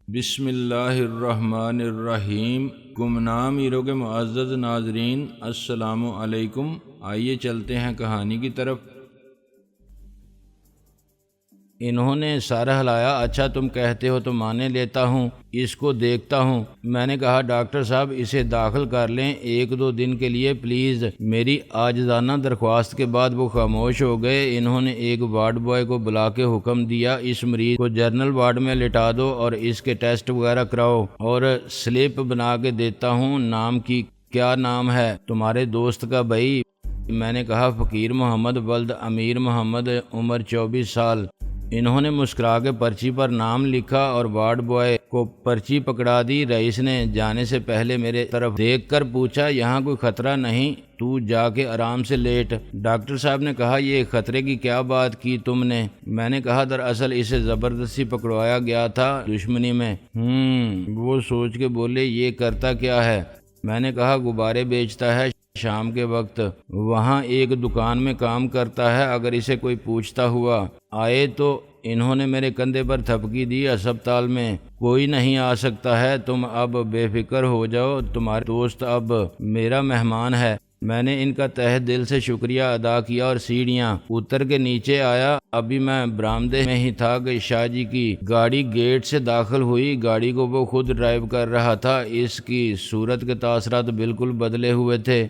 بسم اللہ الرحمن الرحیم۔ گمنام ہیرو کے معزز ناظرین، السلام علیکم۔ آئیے چلتے ہیں کہانی کی طرف۔ انہوں نے سر ہلایا۔ اچھا تم کہتے ہو تو مانے لیتا ہوں، اس کو دیکھتا ہوں۔ میں نے کہا ڈاکٹر صاحب اسے داخل کر لیں 1-2 دن کے لیے پلیز۔ میری عاجزانہ درخواست کے بعد وہ خاموش ہو گئے۔ انہوں نے ایک وارڈ بوائے کو بلا کے حکم دیا اس مریض کو جنرل وارڈ میں لٹا دو اور اس کے ٹیسٹ وغیرہ کراؤ، اور سلپ بنا کے دیتا ہوں نام کی۔ کیا نام ہے تمہارے دوست کا بھائی؟ میں نے کہا فقیر محمد ولد امیر محمد، عمر 24 سال۔ انہوں نے مسکرا کے پرچی پر نام لکھا اور وارڈ بوائے کو پرچی پکڑا دی۔ رئیس نے جانے سے پہلے میرے طرف دیکھ کر پوچھا یہاں کوئی خطرہ نہیں، تو جا کے آرام سے لیٹ۔ ڈاکٹر صاحب نے کہا یہ خطرے کی کیا بات کی تم نے؟ میں نے کہا دراصل اسے زبردستی پکڑوایا گیا تھا دشمنی میں۔ وہ سوچ کے بولے یہ کرتا کیا ہے؟ میں نے کہا غبارے بیچتا ہے، شام کے وقت وہاں ایک دکان میں کام کرتا ہے، اگر اسے کوئی پوچھتا ہوا آئے تو۔ انہوں نے میرے کندھے پر تھپکی دی۔ ہسپتال میں کوئی نہیں آ سکتا ہے، تم اب بے فکر ہو جاؤ، تمہارا دوست اب میرا مہمان ہے۔ میں نے ان کا تہہ دل سے شکریہ ادا کیا اور سیڑھیاں اتر کے نیچے آیا۔ ابھی میں برآمدے میں ہی تھا کہ شاہ جی کی گاڑی گیٹ سے داخل ہوئی۔ گاڑی کو وہ خود ڈرائیو کر رہا تھا۔ اس کی صورت کے تاثرات بالکل بدلے ہوئے تھے۔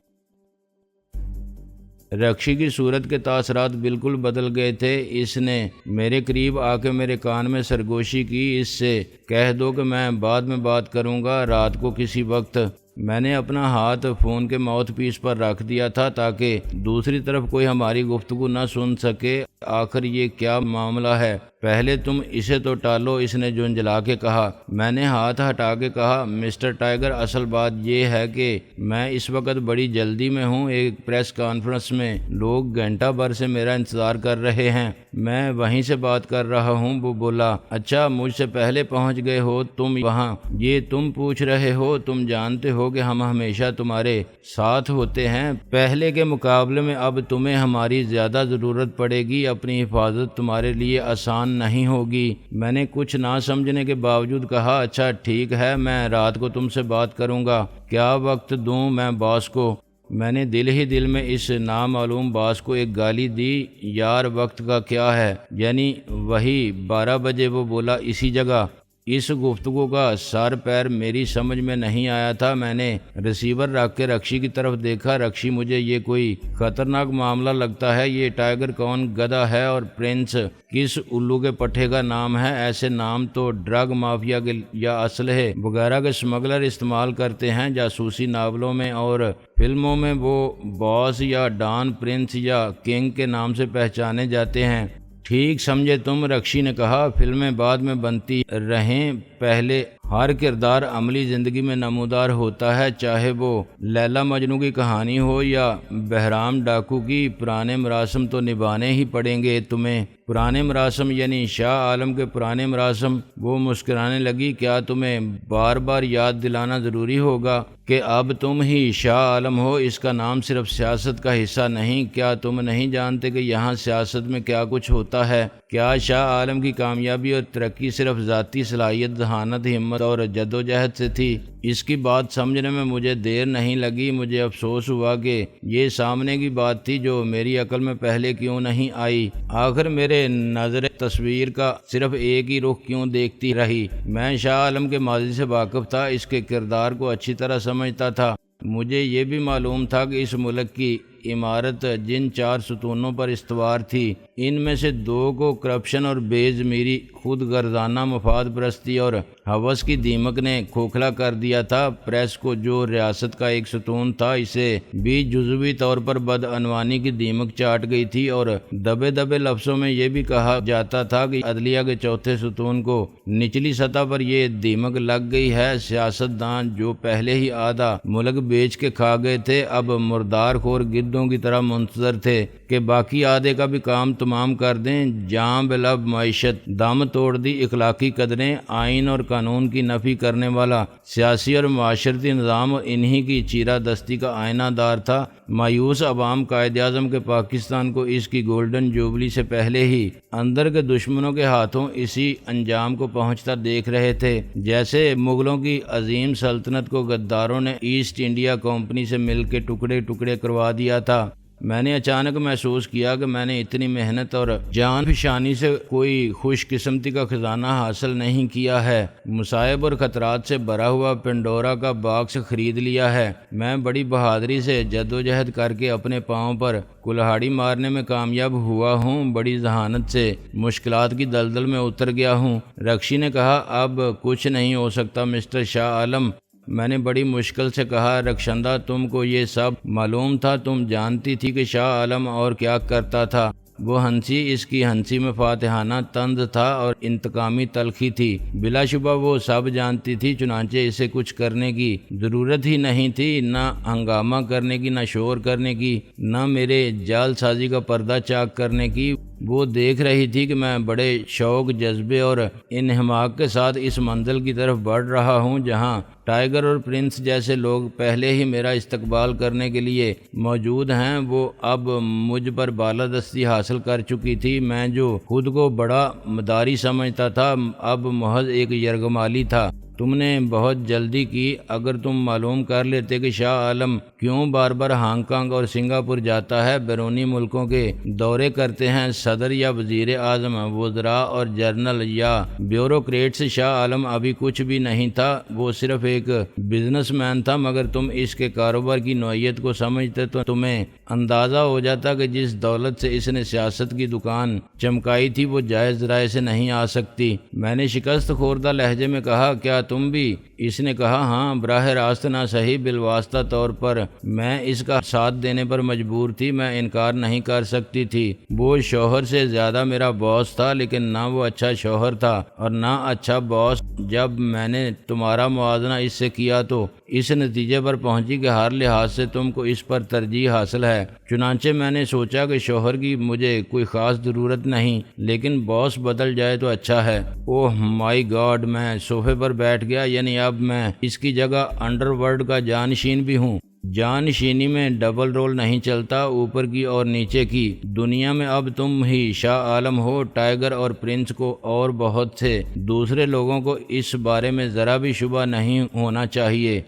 رکشی کی صورت کے تاثرات بالکل بدل گئے تھے۔ اس نے میرے قریب آ کے میرے کان میں سرگوشی کی، اس سے کہہ دو کہ میں بعد میں بات کروں گا رات کو کسی وقت۔ میں نے اپنا ہاتھ فون کے ماؤتھ پیس پر رکھ دیا تھا تاکہ دوسری طرف کوئی ہماری گفتگو نہ سن سکے۔ آخر یہ کیا معاملہ ہے؟ پہلے تم اسے تو ٹالو، اس نے جھنجھلا کے کہا۔ میں نے ہاتھ ہٹا کے کہا مسٹر ٹائیگر اصل بات یہ ہے کہ میں اس وقت بڑی جلدی میں ہوں، ایک پریس کانفرنس میں لوگ گھنٹہ بھر سے میرا انتظار کر رہے ہیں، میں وہیں سے بات کر رہا ہوں۔ وہ بولا اچھا مجھ سے پہلے پہنچ گئے ہو تم وہاں؟ یہ تم پوچھ رہے ہو؟ تم جانتے ہو کہ ہم ہمیشہ تمہارے ساتھ ہوتے ہیں، پہلے کے مقابلے میں اب تمہیں ہماری زیادہ ضرورت پڑے گی، اپنی حفاظت تمہارے لیے آسان نہیں ہوگی۔ میں نے کچھ نہ سمجھنے کے باوجود کہا اچھا ٹھیک ہے، میں رات کو تم سے بات کروں گا۔ کیا وقت دوں میں باس کو؟ میں نے دل ہی دل میں اس نامعلوم باس کو ایک گالی دی۔ یار وقت کا کیا ہے؟ یعنی وہی 12 بجے؟ وہ بولا اسی جگہ۔ اس گفتگو کا سر پیر میری سمجھ میں نہیں آیا تھا۔ میں نے ریسیور رکھ کے رکشی کی طرف دیکھا۔ رکشی مجھے یہ کوئی خطرناک معاملہ لگتا ہے۔ یہ ٹائیگر کون گدھا ہے اور پرنس کس الو کے پٹھے کا نام ہے؟ ایسے نام تو ڈرگ مافیا کے یا اسلحے وغیرہ کے اسمگلر استعمال کرتے ہیں جاسوسی ناولوں میں اور فلموں میں۔ وہ باس یا ڈان، پرنس یا کنگ کے نام سے پہچانے جاتے ہیں۔ ٹھیک سمجھے تم، رکشی نے کہا۔ فلمیں بعد میں بنتی رہیں، پہلے ہر کردار عملی زندگی میں نمودار ہوتا ہے، چاہے وہ لیلا مجنوں کی کہانی ہو یا بہرام ڈاکو کی۔ پرانے مراسم تو نبھانے ہی پڑیں گے تمہیں۔ پرانے مراسم یعنی شاہ عالم کے پرانے مراسم؟ وہ مسکرانے لگی۔ کیا تمہیں بار بار یاد دلانا ضروری ہوگا کہ اب تم ہی شاہ عالم ہو؟ اس کا نام صرف سیاست کا حصہ نہیں۔ کیا تم نہیں جانتے کہ یہاں سیاست میں کیا کچھ ہوتا ہے؟ کیا شاہ عالم کی کامیابی اور ترقی صرف ذاتی صلاحیت، ذہانت، ہمت اور جدوجہد سے تھی؟ اس کی بات سمجھنے میں مجھے دیر نہیں لگی۔ مجھے افسوس ہوا کہ یہ سامنے کی بات تھی جو میری عقل میں پہلے کیوں نہیں آئی۔ آخر میرے نظر تصویر کا صرف ایک ہی رخ کیوں دیکھتی رہی؟ میں شاہ عالم کے ماضی سے واقف تھا، اس کے کردار کو اچھی طرح سمجھتا تھا۔ مجھے یہ بھی معلوم تھا کہ اس ملک کی عمارت جن 4 ستونوں پر استوار تھی، ان میں سے 2 کو کرپشن اور بے ضمیری، خود غرضانہ مفاد پرستی اور ہوس کی دیمک نے کھوکھلا کر دیا تھا۔ پریس کو جو ریاست کا ایک ستون تھا، اسے بھی جزوی طور پر بدعنوانی کی دیمک چاٹ گئی تھی، اور دبے دبے لفظوں میں یہ بھی کہا جاتا تھا کہ عدلیہ کے چوتھے ستون کو نچلی سطح پر یہ دیمک لگ گئی ہے۔ سیاستدان جو پہلے ہی آدھا ملک بیچ کے کھا گئے تھے، اب مردار خور گدوں کی طرح منتظر تھے کہ باقی آدھے کا بھی کام تمام کر دیں۔ جاں بلب معیشت، دم توڑ دی اخلاقی قدریں، آئین اور قانون کی نفی کرنے والا سیاسی اور معاشرتی نظام انہی کی چیرہ دستی کا آئینہ دار تھا۔ مایوس عوام قائد اعظم کے پاکستان کو اس کی گولڈن جوبلی سے پہلے ہی اندر کے دشمنوں کے ہاتھوں اسی انجام کو پہنچتا دیکھ رہے تھے جیسے مغلوں کی عظیم سلطنت کو غداروں نے ایسٹ انڈیا کمپنی سے مل کے ٹکڑے ٹکڑے کروا دیا تھا۔ میں نے اچانک محسوس کیا کہ میں نے اتنی محنت اور جان فشانی سے کوئی خوش قسمتی کا خزانہ حاصل نہیں کیا ہے، مصائب اور خطرات سے بھرا ہوا پنڈورا کا باکس خرید لیا ہے۔ میں بڑی بہادری سے جدوجہد کر کے اپنے پاؤں پر کلہاڑی مارنے میں کامیاب ہوا ہوں، بڑی ذہانت سے مشکلات کی دلدل میں اتر گیا ہوں۔ رکشی نے کہا، اب کچھ نہیں ہو سکتا مسٹر شاہ عالم۔ میں نے بڑی مشکل سے کہا، رخشندہ تم کو یہ سب معلوم تھا؟ تم جانتی تھی کہ شاہ عالم اور کیا کرتا تھا؟ وہ ہنسی، اس کی ہنسی میں فاتحانہ طنز تھا اور انتقامی تلخی تھی۔ بلا شبہ وہ سب جانتی تھی، چنانچہ اسے کچھ کرنے کی ضرورت ہی نہیں تھی، نہ ہنگامہ کرنے کی، نہ شور کرنے کی، نہ میرے جال سازی کا پردہ چاک کرنے کی۔ وہ دیکھ رہی تھی کہ میں بڑے شوق، جذبے اور انہماک کے ساتھ اس منزل کی طرف بڑھ رہا ہوں جہاں ٹائیگر اور پرنس جیسے لوگ پہلے ہی میرا استقبال کرنے کے لیے موجود ہیں۔ وہ اب مجھ پر بالادستی حاصل کر چکی تھی۔ میں جو خود کو بڑا مداری سمجھتا تھا، اب محض ایک یرغمالی تھا۔ تم نے بہت جلدی کی۔ اگر تم معلوم کر لیتے کہ شاہ عالم کیوں بار بار ہانگ کانگ اور سنگاپور جاتا ہے، بیرونی ملکوں کے دورے کرتے ہیں، صدر یا وزیر اعظم، وزراء اور جنرل یا بیوروکریٹس، شاہ عالم ابھی کچھ بھی نہیں تھا، وہ صرف ایک بزنس مین تھا۔ مگر تم اس کے کاروبار کی نوعیت کو سمجھتے تو تمہیں اندازہ ہو جاتا کہ جس دولت سے اس نے سیاست کی دکان چمکائی تھی وہ جائز رائے سے نہیں آ سکتی۔ میں نے شکست خوردہ لہجے میں کہا، کیا تم بھی؟ اس نے کہا، ہاں، براہ راست نہ صحیح، بالواسطہ طور پر میں اس کا ساتھ دینے پر مجبور تھی، میں انکار نہیں کر سکتی تھی۔ وہ شوہر سے زیادہ میرا باس تھا، لیکن نہ وہ اچھا شوہر تھا اور نہ اچھا باس۔ جب میں نے تمہارا موازنہ اس سے کیا تو اس نتیجے پر پہنچی کہ ہر لحاظ سے تم کو اس پر ترجیح حاصل ہے۔ چنانچہ میں نے سوچا کہ شوہر کی مجھے کوئی خاص ضرورت نہیں، لیکن باس بدل جائے تو اچھا ہے۔ اوہ مائی گاڈ، میں صوفے پر بیٹھ گیا، یعنی اب میں اس کی جگہ انڈر ورلڈ کا جانشین بھی ہوں۔ جانشینی میں ڈبل رول نہیں چلتا، اوپر کی اور نیچے کی۔ دنیا میں اب تم ہی شاہ عالم ہو۔ ٹائیگر اور پرنس کو اور بہت سے دوسرے لوگوں کو اس بارے میں ذرا بھی شبہ نہیں ہونا چاہیے۔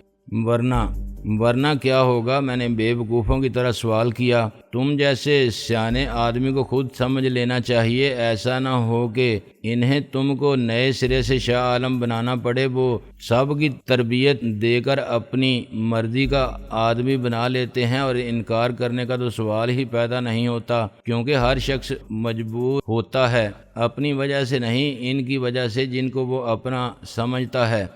ورنہ کیا ہوگا؟ میں نے بے وقوفوں کی طرح سوال کیا۔ تم جیسے سیانے آدمی کو خود سمجھ لینا چاہیے، ایسا نہ ہو کہ انہیں تم کو نئے سرے سے شاہ عالم بنانا پڑے۔ وہ سب کی تربیت دے کر اپنی مرضی کا آدمی بنا لیتے ہیں اور انکار کرنے کا تو سوال ہی پیدا نہیں ہوتا، کیونکہ ہر شخص مجبور ہوتا ہے، اپنی وجہ سے نہیں، ان کی وجہ سے جن کو وہ اپنا سمجھتا ہے۔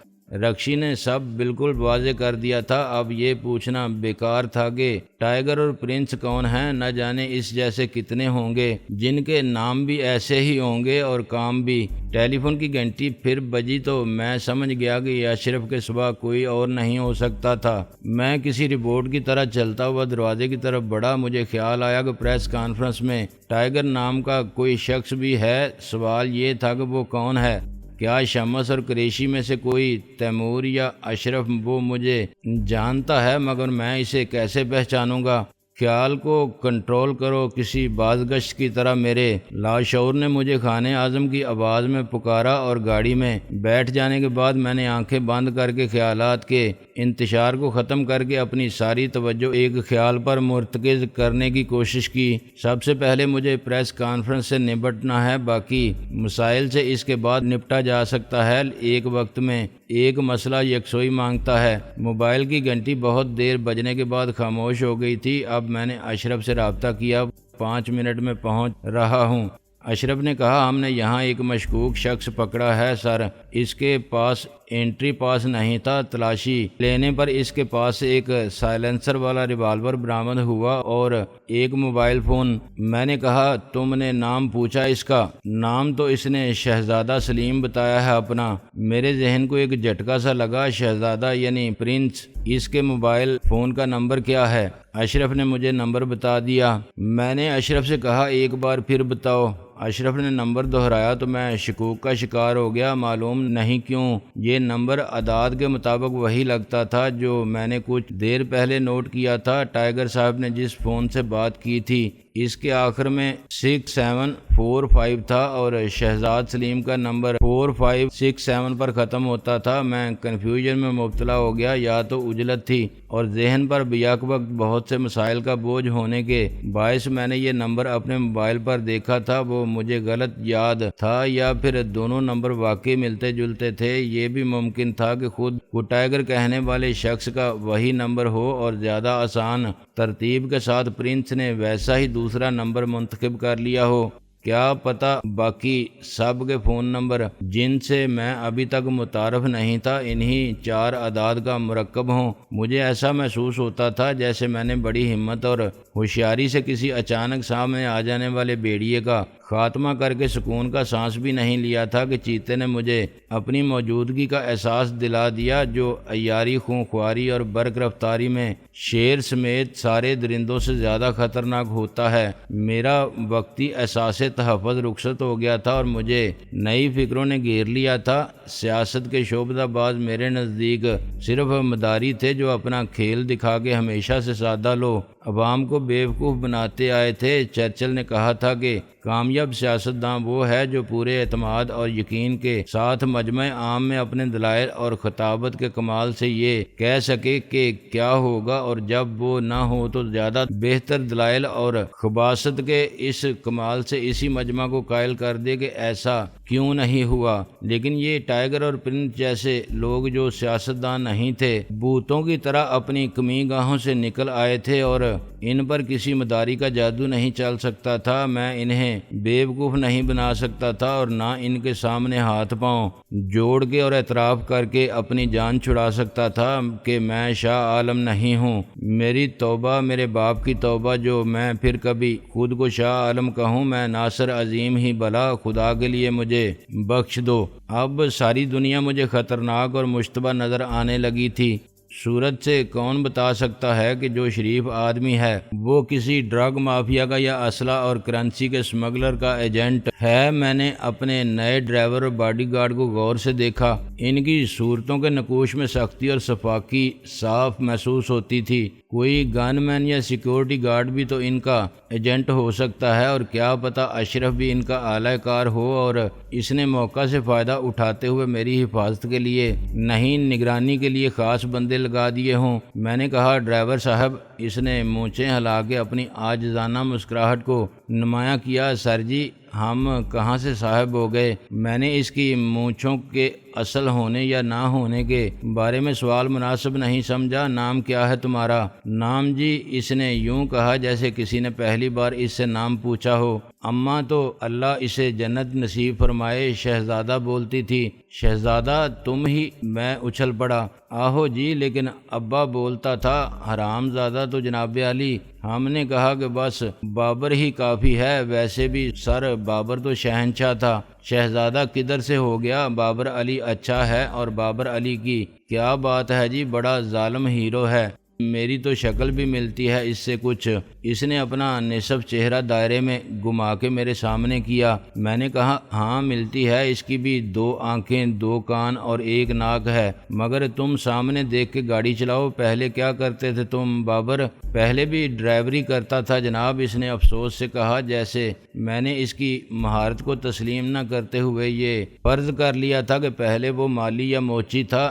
رکشی نے سب بالکل واضح کر دیا تھا۔ اب یہ پوچھنا بیکار تھا کہ ٹائیگر اور پرنس کون ہیں۔ نہ جانے اس جیسے کتنے ہوں گے جن کے نام بھی ایسے ہی ہوں گے اور کام بھی۔ ٹیلی فون کی گھنٹی پھر بجی تو میں سمجھ گیا کہ یہ اشرف کے سوا کوئی اور نہیں ہو سکتا تھا۔ میں کسی رپورٹ کی طرح چلتا ہوا دروازے کی طرف بڑھا۔ مجھے خیال آیا کہ پریس کانفرنس میں ٹائیگر نام کا کوئی شخص بھی ہے۔ سوال یہ تھا کہ وہ کون ہے؟ کیا شمس اور قریشی میں سے کوئی، تیمور یا اشرف؟ وہ مجھے جانتا ہے مگر میں اسے کیسے پہچانوں گا؟ خیال کو کنٹرول کرو، کسی بازگشت کی طرح میرے لاشعور نے مجھے خانہ اعظم کی آواز میں پکارا، اور گاڑی میں بیٹھ جانے کے بعد میں نے آنکھیں بند کر کے خیالات کے انتشار کو ختم کر کے اپنی ساری توجہ ایک خیال پر مرتکز کرنے کی کوشش کی۔ سب سے پہلے مجھے پریس کانفرنس سے نمٹنا ہے، باقی مسائل سے اس کے بعد نپٹا جا سکتا ہے۔ ایک وقت میں ایک مسئلہ یکسوئی مانگتا ہے۔ موبائل کی گھنٹی بہت دیر بجنے کے بعد خاموش ہو گئی تھی۔ اب میں نے اشرف سے رابطہ کیا۔ 5 منٹ میں پہنچ رہا ہوں۔ اشرف نے کہا، ہم نے یہاں ایک مشکوک شخص پکڑا ہے سر۔ اس کے پاس انٹری پاس نہیں تھا۔ تلاشی لینے پر اس کے پاس سے ایک سائلنسر والا ریوالور برآمد ہوا اور ایک موبائل فون۔ میں نے کہا، تم نے نام پوچھا اس کا؟ نام تو اس نے شہزادہ سلیم بتایا ہے اپنا۔ میرے ذہن کو ایک جھٹکا سا لگا۔ شہزادہ یعنی پرنس۔ اس کے موبائل فون کا نمبر کیا ہے؟ اشرف نے مجھے نمبر بتا دیا۔ میں نے اشرف سے کہا، ایک بار پھر بتاؤ۔ اشرف نے نمبر دہرایا تو میں شکوک کا شکار ہو گیا۔ معلوم نہیں کیوں یہ نمبر اعداد کے مطابق وہی لگتا تھا جو میں نے کچھ دیر پہلے نوٹ کیا تھا۔ ٹائیگر صاحب نے جس فون سے بات کی تھی اس کے آخر میں 6745 تھا اور شہزاد سلیم کا نمبر 4567 پر ختم ہوتا تھا۔ میں کنفیوژن میں مبتلا ہو گیا، یا تو عجلت تھی اور ذہن پر بیک وقت بہت سے مسائل کا بوجھ ہونے کے باعث میں نے یہ نمبر اپنے موبائل پر دیکھا تھا، وہ مجھے غلط یاد تھا، یا پھر دونوں نمبر واقعی ملتے جلتے تھے۔ یہ بھی ممکن تھا کہ خود کو ٹائیگر کہنے والے شخص کا وہی نمبر ہو اور زیادہ آسان ترتیب کے ساتھ پرنس نے ویسا ہی دوسرا نمبر منتخب کر لیا ہو۔ کیا پتہ باقی سب کے فون نمبر جن سے میں ابھی تک متعارف نہیں تھا انہی 4 اعداد کا مرکب ہوں۔ مجھے ایسا محسوس ہوتا تھا جیسے میں نے بڑی ہمت اور ہوشیاری سے کسی اچانک سامنے آ جانے والے بھیڑیے کا خاتمہ کر کے سکون کا سانس بھی نہیں لیا تھا کہ چیتے نے مجھے اپنی موجودگی کا احساس دلا دیا، جو عیاری، خونخواری اور برق رفتاری میں شیر سمیت سارے درندوں سے زیادہ خطرناک ہوتا ہے۔ میرا وقتی احساس تحفظ رخصت ہو گیا تھا اور مجھے نئی فکروں نے گھیر لیا تھا۔ سیاست کے شعبدہ باز میرے نزدیک صرف مداری تھے جو اپنا کھیل دکھا کے ہمیشہ سے سادہ لو عوام کو بیوقوف بناتے آئے تھے۔ چرچل نے کہا تھا کہ کامیاب سیاستداں وہ ہے جو پورے اعتماد اور یقین کے ساتھ مجمع عام میں اپنے دلائل اور خطابت کے کمال سے یہ کہہ سکے کہ کیا ہوگا، اور جب وہ نہ ہو تو زیادہ بہتر دلائل اور خباثت کے اس کمال سے اسی مجمع کو قائل کر دے کہ ایسا کیوں نہیں ہوا۔ لیکن یہ ٹائیگر اور پرنس جیسے لوگ جو سیاستدان نہیں تھے، بھوتوں کی طرح اپنی کمی گاہوں سے نکل آئے تھے اور ان پر کسی مداری کا جادو نہیں چل سکتا تھا۔ میں انہیں بیوقوف نہیں بنا سکتا تھا اور نہ ان کے سامنے ہاتھ پاؤں جوڑ کے اور اعتراف کر کے اپنی جان چھڑا سکتا تھا کہ میں شاہ عالم نہیں ہوں۔ میری توبہ، میرے باپ کی توبہ جو میں پھر کبھی خود کو شاہ عالم کہوں۔ میں ناصر عظیم ہی بھلا، خدا کے لیے مجھے بخش دو۔ اب ساری دنیا مجھے خطرناک اور مشتبہ نظر آنے لگی تھی۔ صورت سے کون بتا سکتا ہے کہ جو شریف آدمی ہے وہ کسی ڈرگ مافیا کا یا اسلحہ اور کرنسی کے اسمگلر کا ایجنٹ ہے۔ میں نے اپنے نئے ڈرائیور اور باڈی گارڈ کو غور سے دیکھا۔ ان کی صورتوں کے نقوش میں سختی اور صفاقی صاف محسوس ہوتی تھی۔ کوئی گن مین یا سیکورٹی گارڈ بھی تو ان کا ایجنٹ ہو سکتا ہے، اور کیا پتہ اشرف بھی ان کا اعلی کار ہو اور اس نے موقع سے فائدہ اٹھاتے ہوئے میری حفاظت کے لیے نہیں نگرانی کے لیے خاص بندے لگا دیے ہوں۔ میں نے کہا ڈرائیور صاحب۔ اس نے مونچھیں ہلا کے اپنی عاجزانہ مسکراہٹ کو نمایاں کیا۔ سر جی ہم کہاں سے صاحب ہو گئے؟ میں نے اس کی مونچھوں کے اصل ہونے یا نہ ہونے کے بارے میں سوال مناسب نہیں سمجھا۔ نام کیا ہے تمہارا؟ نام جی، اس نے یوں کہا جیسے کسی نے پہلی بار اس سے نام پوچھا ہو۔ اماں تو اللہ اسے جنت نصیب فرمائے شہزادہ بولتی تھی۔ شہزادہ تم ہی؟ میں اچھل پڑا۔ آہو جی، لیکن ابا بولتا تھا حرام زادہ تو جناب علی۔ ہم نے کہا کہ بس بابر ہی کافی ہے۔ ویسے بھی سر بابر تو شہنشاہ تھا، شہزادہ کدھر سے ہو گیا؟ بابر علی اچھا ہے، اور بابر علی کی کیا بات ہے جی، بڑا ظالم ہیرو ہے۔ میری تو شکل بھی ملتی ہے اس سے کچھ۔ اس نے اپنا نصف چہرہ دائرے میں گھما کے میرے سامنے کیا۔ میں نے کہا ہاں ملتی ہے، اس کی بھی 2 آنکھیں، 2 کان اور 1 ناک ہے۔ مگر تم سامنے دیکھ کے گاڑی چلاؤ۔ پہلے کیا کرتے تھے تم بابر؟ پہلے بھی ڈرائیوری کرتا تھا جناب، اس نے افسوس سے کہا، جیسے میں نے اس کی مہارت کو تسلیم نہ کرتے ہوئے یہ فرض کر لیا تھا کہ پہلے وہ مالی یا موچی تھا۔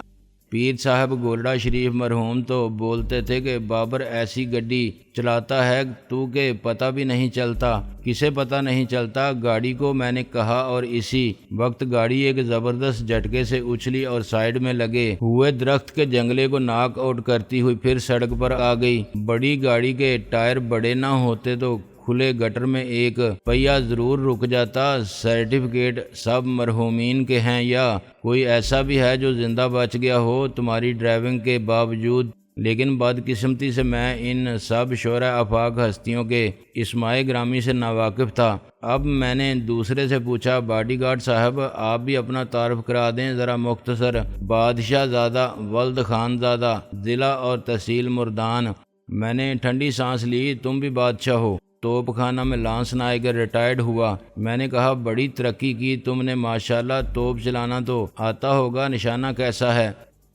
پیر صاحب گولڈا شریف مرحوم تو بولتے تھے کہ بابر ایسی گڈی چلاتا ہے تو کہ پتہ بھی نہیں چلتا۔ کسے پتہ نہیں چلتا گاڑی کو؟ میں نے کہا، اور اسی وقت گاڑی ایک زبردست جھٹکے سے اچھلی اور سائیڈ میں لگے ہوئے درخت کے جنگلے کو ناک آؤٹ کرتی ہوئی پھر سڑک پر آ گئی۔ بڑی گاڑی کے ٹائر بڑے نہ ہوتے تو کھلے گٹر میں ایک پہیہ ضرور رک جاتا۔ سرٹیفکیٹ سب مرحومین کے ہیں یا کوئی ایسا بھی ہے جو زندہ بچ گیا ہو تمہاری ڈرائیونگ کے باوجود؟ لیکن بدقسمتی سے میں ان سب شعراء آفاق ہستیوں کے اسماء گرامی سے ناواقف تھا۔ اب میں نے دوسرے سے پوچھا، باڈی گارڈ صاحب آپ بھی اپنا تعارف کرا دیں ذرا مختصر۔ بادشاہ زادہ ولد خان زادہ، ضلع اور تحصیل مردان۔ میں نے ٹھنڈی سانس لی۔ تم بھی بادشاہ ہو؟ توپ خانہ میں لانس نائگر ریٹائرڈ ہوا۔ میں نے کہا بڑی ترقی کی تم نے ماشاءاللہ، توپ چلانا تو آتا ہوگا، نشانہ کیسا ہے؟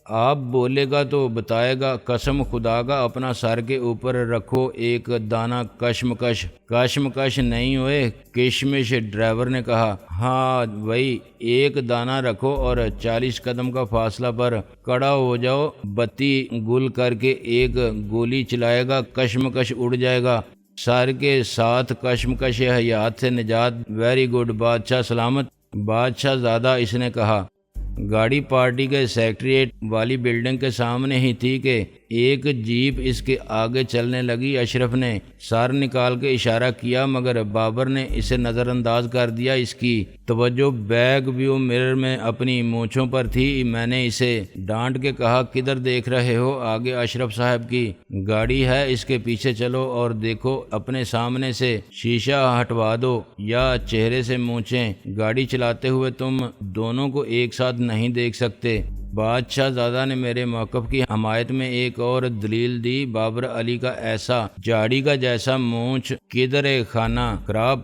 آپ بولے گا تو بتائے گا، قسم خدا کا اپنا سر کے اوپر رکھو ایک دانہ کشمکش۔ کشمکش نہیں ہوئے کشمش، ڈرائیور نے کہا۔ ہاں وہی ایک دانہ رکھو اور 40 قدم کا فاصلہ پر کھڑا ہو جاؤ، بتی گل کر کے ایک گولی چلائے گا، کشمکش اڑ جائے گا۔ سر کے ساتھ کشمکش حیات سے نجات۔ ویری گڈ بادشاہ سلامت۔ بادشاہ زادہ اس نے کہا۔ گاڑی پارٹی کے سیکریٹریٹ والی بلڈنگ کے سامنے ہی تھی کہ ایک جیپ اس کے آگے چلنے لگی۔ اشرف نے سر نکال کے اشارہ کیا مگر بابر نے اسے نظر انداز کر دیا۔ اس کی توجہ بیک ویو مرر میں اپنی مونچھوں پر تھی۔ میں نے اسے ڈانٹ کے کہا کدھر دیکھ رہے ہو؟ آگے اشرف صاحب کی گاڑی ہے، اس کے پیچھے چلو اور دیکھو، اپنے سامنے سے شیشہ ہٹوا دو یا چہرے سے مونچھیں، گاڑی چلاتے ہوئے تم دونوں کو ایک ساتھ نہیں دیکھ سکتے۔ بادشاہ زادہ نے میرے موقف کی حمایت میں ایک اور دلیل دی۔ بابر علی کا ایسا جاڑی کا جیسا مونچھ کدھر ہے خانہ خراب؟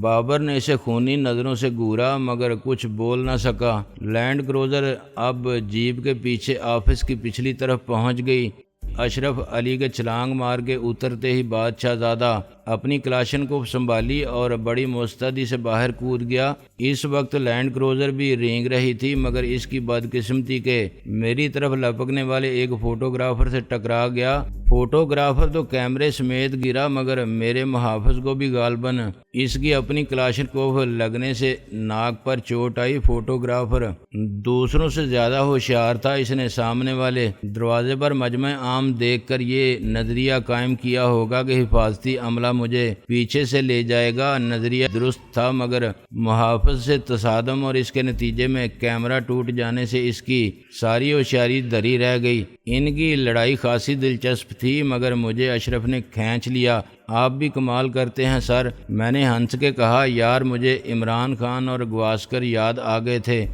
بابر نے اسے خونی نظروں سے گورا مگر کچھ بول نہ سکا۔ لینڈ کروزر اب جیپ کے پیچھے آفس کی پچھلی طرف پہنچ گئی۔ اشرف علی کے چھلانگ مار کے اترتے ہی بادشاہ زادہ اپنی کلاشن کو سنبھالی اور بڑی مستعدی سے باہر کود گیا۔ اس وقت لینڈ کروزر بھی رینگ رہی تھی مگر اس کی بدقسمتی کہ میری طرف لپکنے والے ایک فوٹوگرافر سے ٹکرا گیا۔ فوٹوگرافر تو کیمرے سمیت گرا مگر میرے محافظ کو بھی غالباً اس کی اپنی کلاشن کو لگنے سے ناک پر چوٹ آئی۔ فوٹوگرافر دوسروں سے زیادہ ہوشیار تھا۔ اس نے سامنے والے دروازے پر مجمع عام دیکھ کر یہ نظریہ قائم کیا ہوگا کہ حفاظتی عملہ مجھے پیچھے سے لے جائے گا۔ نظریہ درست تھا مگر محافظ سے تصادم اور اس کے نتیجے میں کیمرہ ٹوٹ جانے سے اس کی ساری ہوشیاری دھری رہ گئی۔ ان کی لڑائی خاصی دلچسپ تھی مگر مجھے اشرف نے کھینچ لیا۔ آپ بھی کمال کرتے ہیں سر، میں نے ہنس کے کہا۔ یار مجھے عمران خان اور گواسکر یاد آ گئے تھے۔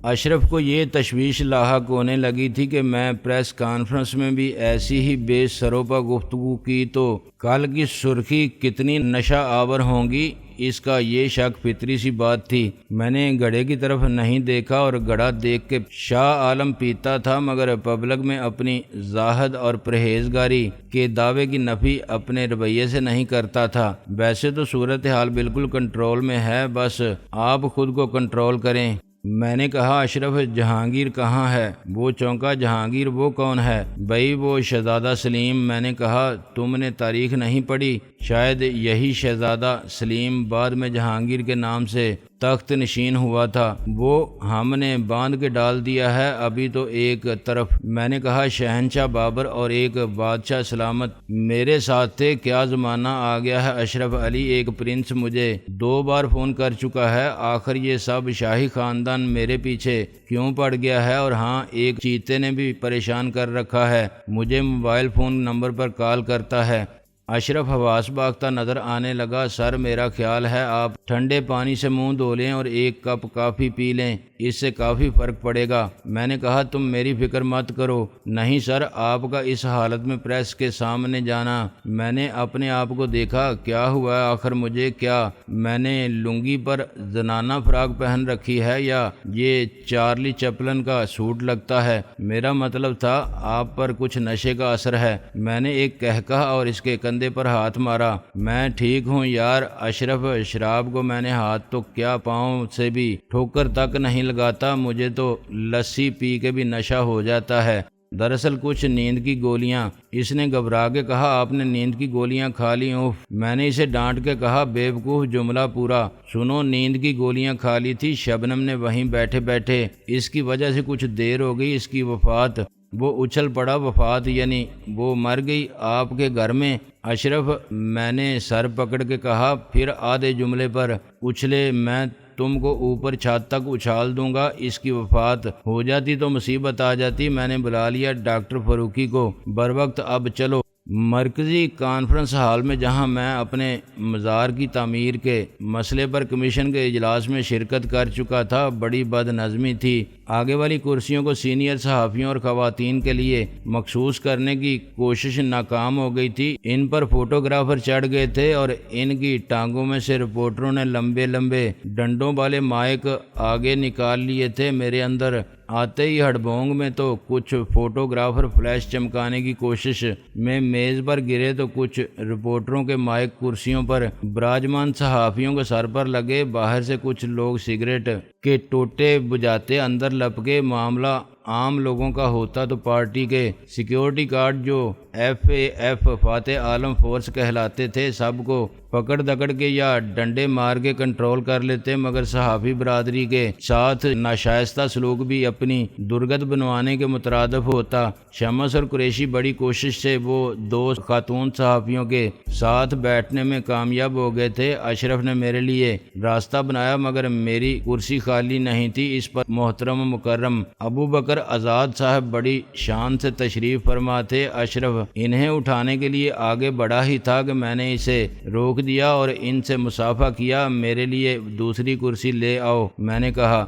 اشرف کو یہ تشویش لاحق ہونے لگی تھی کہ میں پریس کانفرنس میں بھی ایسی ہی بے سروپا گفتگو کی تو کل کی سرخی کتنی نشہ آور ہوں گی، اس کا یہ شک فطری سی بات تھی۔ میں نے گڑھے کی طرف نہیں دیکھا اور گڑھا دیکھ کے شاہ عالم پیتا تھا مگر پبلک میں اپنی زاہد اور پرہیزگاری کے دعوے کی نفی اپنے رویے سے نہیں کرتا تھا۔ ویسے تو صورتحال بالکل کنٹرول میں ہے، بس آپ خود کو کنٹرول کریں۔ میں نے کہا اشرف جہانگیر کہاں ہے؟ وہ چونکا۔ جہانگیر وہ کون ہے؟ بھائی وہ شہزادہ سلیم۔ میں نے کہا تم نے تاریخ نہیں پڑھی؟ شاید یہی شہزادہ سلیم بعد میں جہانگیر کے نام سے تخت نشین ہوا تھا، وہ ہم نے باندھ کے ڈال دیا ہے ابھی تو ایک طرف۔ میں نے کہا شہنشاہ بابر اور ایک بادشاہ سلامت میرے ساتھ تھے، کیا زمانہ آ گیا ہے اشرف علی، ایک پرنس مجھے 2 بار فون کر چکا ہے، آخر یہ سب شاہی خاندان میرے پیچھے کیوں پڑ گیا ہے؟ اور ہاں ایک چیتے نے بھی پریشان کر رکھا ہے، مجھے موبائل فون نمبر پر کال کرتا ہے۔ اشرف حواس باختہ نظر آنے لگا۔ سر میرا خیال ہے آپ ٹھنڈے پانی سے منہ دھو لیں اور ایک کپ کافی پی لیں، اس سے کافی فرق پڑے گا۔ میں نے کہا تم میری فکر مت کرو۔ نہیں سر، آپ کا اس حالت میں پریس کے سامنے جانا، میں نے اپنے آپ کو دیکھا، کیا ہوا ہے آخر مجھے؟ کیا میں نے لنگی پر زنانہ فراق پہن رکھی ہے یا یہ چارلی چپلن کا سوٹ لگتا ہے؟ میرا مطلب تھا آپ پر کچھ نشے کا اثر ہے۔ میں نے ایک کہا اور اس کے کندھے پر ہاتھ مارا۔ میں ٹھیک ہوں یار اشرف، شراب کو میں نے ہاتھ تو کیا پاؤں سے بھی ٹھوکر تک نہیں لگاتا، مجھے تو لسی پی کے بھی نشہ ہو جاتا ہے، دراصل کچھ نیند کی گولیاں۔ اس نے گھبرا کے کہا آپ نے نیند کی گولیاں کھا لی؟ اوف! میں نے اسے ڈانٹ کے کہا بیوقوف، جملہ پورا سنو۔ نیند کی گولیاں کھا لی تھی شبنم نے وہیں بیٹھے بیٹھے، اس کی وجہ سے کچھ دیر ہو گئی اس کی وفات۔ وہ اچھل پڑا۔ وفات یعنی وہ مر گئی آپ کے گھر میں؟ اشرف، میں نے سر پکڑ کے کہا، پھر آدھے جملے پر اچھلے، میں تم کو اوپر چھت تک اچھال دوں گا۔ اس کی وفات ہو جاتی تو مصیبت آ جاتی۔ میں نے بلا لیا ڈاکٹر فاروقی کو بروقت۔ اب چلو۔ مرکزی کانفرنس ہال میں جہاں میں اپنے مزار کی تعمیر کے مسئلے پر کمیشن کے اجلاس میں شرکت کر چکا تھا، بڑی بد نظمی تھی۔ آگے والی کرسیوں کو سینئر صحافیوں اور خواتین کے لیے مخصوص کرنے کی کوشش ناکام ہو گئی تھی۔ ان پر فوٹوگرافر چڑھ گئے تھے اور ان کی ٹانگوں میں سے رپورٹروں نے لمبے لمبے ڈنڈوں والے مائک آگے نکال لیے تھے۔ میرے اندر آتے ہی ہڑبونگ میں تو کچھ فوٹوگرافر فلیش چمکانے کی کوشش میں میز پر گرے تو کچھ رپورٹروں کے مائک کرسیوں پر براجمان صحافیوں کے سر پر لگے۔ باہر سے کچھ لوگ سگریٹ کے ٹوٹے بجھاتے اندر لپکے۔ معاملہ عام لوگوں کا ہوتا تو پارٹی کے سیکیورٹی گارڈ جو FAF فاتح عالم فورس کہلاتے تھے سب کو پکڑ دکڑ کے یا ڈنڈے مار کے کنٹرول کر لیتے، مگر صحافی برادری کے ساتھ ناشائستہ سلوک بھی اپنی درگت بنوانے کے مترادف ہوتا۔ شمس اور قریشی بڑی کوشش سے وہ دو خاتون صحافیوں کے ساتھ بیٹھنے میں کامیاب ہو گئے تھے۔ اشرف نے میرے لیے راستہ بنایا مگر میری کرسی خالی نہیں تھی۔ اس پر محترم و مکرم ابو بکر آزاد صاحب بڑی شان سے تشریف فرما تھے۔ اشرف انہیں اٹھانے کے لیے آگے بڑھا ہی تھا کہ میں نے اسے روک دیا اور ان سے مصافحہ کیا۔ میرے لیے دوسری کرسی لے آؤ، میں نے کہا۔